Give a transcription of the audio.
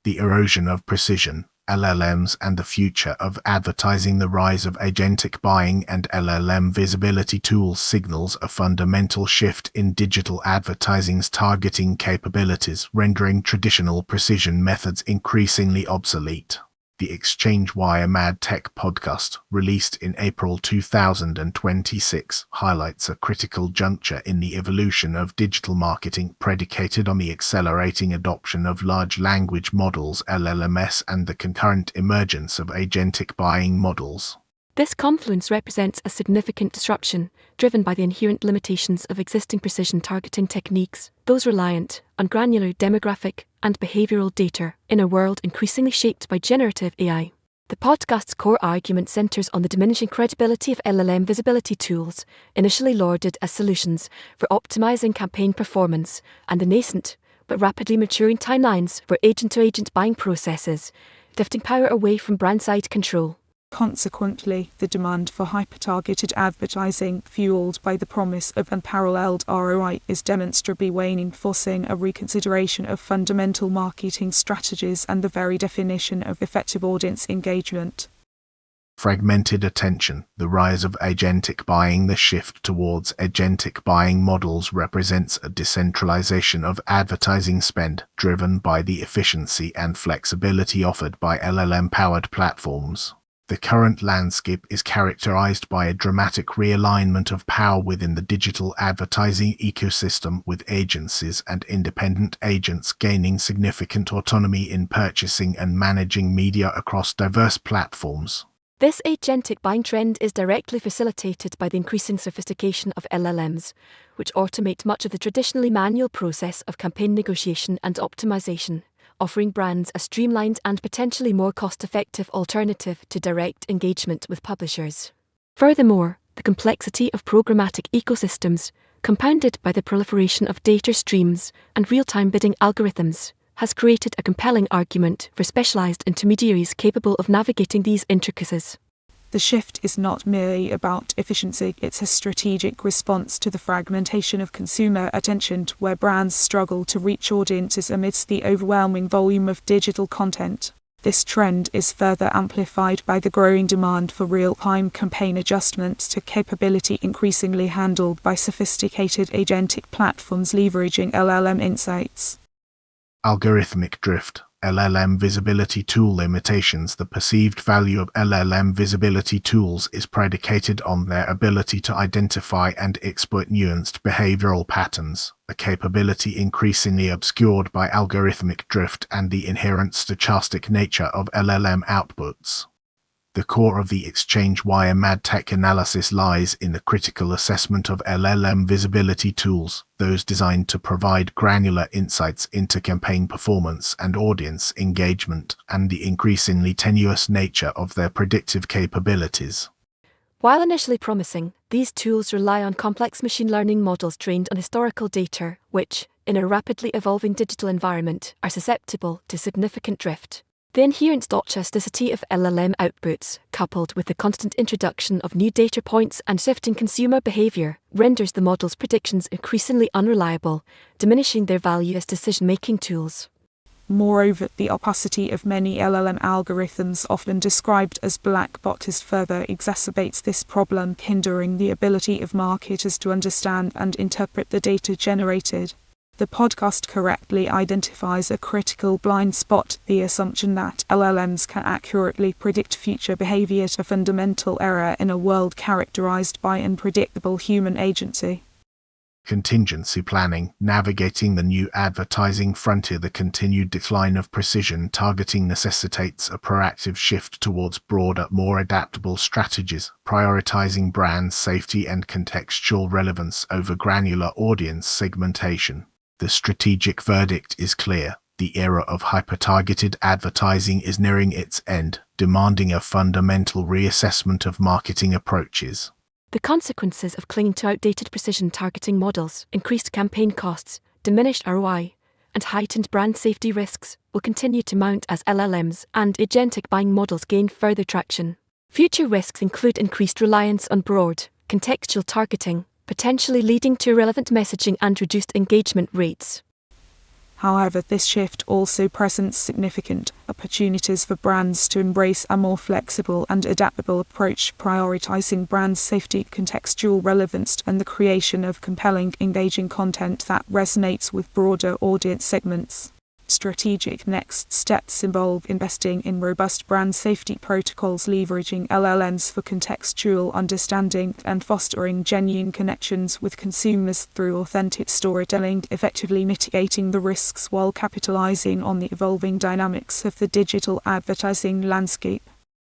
The erosion of precision, LLMs, and the future of advertising. The rise of agentic buying and LLM visibility tools signals a fundamental shift in digital advertising's targeting capabilities, rendering traditional precision methods increasingly obsolete. The Exchange Wire Mad Tech podcast, released in April 2026, highlights a critical juncture in the evolution of digital marketing predicated on the accelerating adoption of large language models (LLMs) and the concurrent emergence of agentic buying models. This confluence represents a significant disruption, driven by the inherent limitations of existing precision targeting techniques, those reliant on granular demographic and behavioral data in a world increasingly shaped by generative AI. The podcast's core argument centers on the diminishing credibility of LLM visibility tools, initially lauded as solutions for optimizing campaign performance, and the nascent but rapidly maturing timelines for agent-to-agent buying processes, shifting power away from brand-side control. Consequently, the demand for hyper-targeted advertising, fueled by the promise of unparalleled ROI, is demonstrably waning, forcing a reconsideration of fundamental marketing strategies and the very definition of effective audience engagement. Fragmented attention, the rise of agentic buying. The shift towards agentic buying models represents a decentralization of advertising spend, driven by the efficiency and flexibility offered by LLM-powered platforms. The current landscape is characterized by a dramatic realignment of power within the digital advertising ecosystem, with agencies and independent agents gaining significant autonomy in purchasing and managing media across diverse platforms. This agentic buying trend is directly facilitated by the increasing sophistication of LLMs, which automate much of the traditionally manual process of campaign negotiation and optimization, offering brands a streamlined and potentially more cost-effective alternative to direct engagement with publishers. Furthermore, the complexity of programmatic ecosystems, compounded by the proliferation of data streams and real-time bidding algorithms, has created a compelling argument for specialized intermediaries capable of navigating these intricacies. The shift is not merely about efficiency, it's a strategic response to the fragmentation of consumer attention, where brands struggle to reach audiences amidst the overwhelming volume of digital content. This trend is further amplified by the growing demand for real-time campaign adjustments to capability increasingly handled by sophisticated agentic platforms leveraging LLM insights. Algorithmic drift, LLM visibility tool limitations. The perceived value of LLM visibility tools is predicated on their ability to identify and exploit nuanced behavioral patterns, a capability increasingly obscured by algorithmic drift and the inherent stochastic nature of LLM outputs. The core of the Exchange Wire Mad Tech analysis lies in the critical assessment of LLM visibility tools, those designed to provide granular insights into campaign performance and audience engagement, and the increasingly tenuous nature of their predictive capabilities. While initially promising, these tools rely on complex machine learning models trained on historical data, which, in a rapidly evolving digital environment, are susceptible to significant drift. The inherent stochasticity of LLM outputs, coupled with the constant introduction of new data points and shifting consumer behavior, renders the model's predictions increasingly unreliable, diminishing their value as decision-making tools. Moreover, the opacity of many LLM algorithms, often described as black boxes, further exacerbates this problem, hindering the ability of marketers to understand and interpret the data generated. The podcast correctly identifies a critical blind spot, the assumption that LLMs can accurately predict future behavior, a fundamental error in a world characterized by unpredictable human agency. Contingency planning, navigating the new advertising frontier. The continued decline of precision targeting necessitates a proactive shift towards broader, more adaptable strategies, prioritizing brand safety and contextual relevance over granular audience segmentation. The strategic verdict is clear. The era of hyper-targeted advertising is nearing its end, demanding a fundamental reassessment of marketing approaches. The consequences of clinging to outdated precision targeting models, increased campaign costs, diminished ROI, and heightened brand safety risks will continue to mount as LLMs and agentic buying models gain further traction. Future risks include increased reliance on broad, contextual targeting, potentially leading to irrelevant messaging and reduced engagement rates. However, this shift also presents significant opportunities for brands to embrace a more flexible and adaptable approach, prioritizing brand safety, contextual relevance, and the creation of compelling, engaging content that resonates with broader audience segments. Strategic next steps involve investing in robust brand safety protocols, leveraging LLMs for contextual understanding, and fostering genuine connections with consumers through authentic storytelling, effectively mitigating the risks while capitalizing on the evolving dynamics of the digital advertising landscape.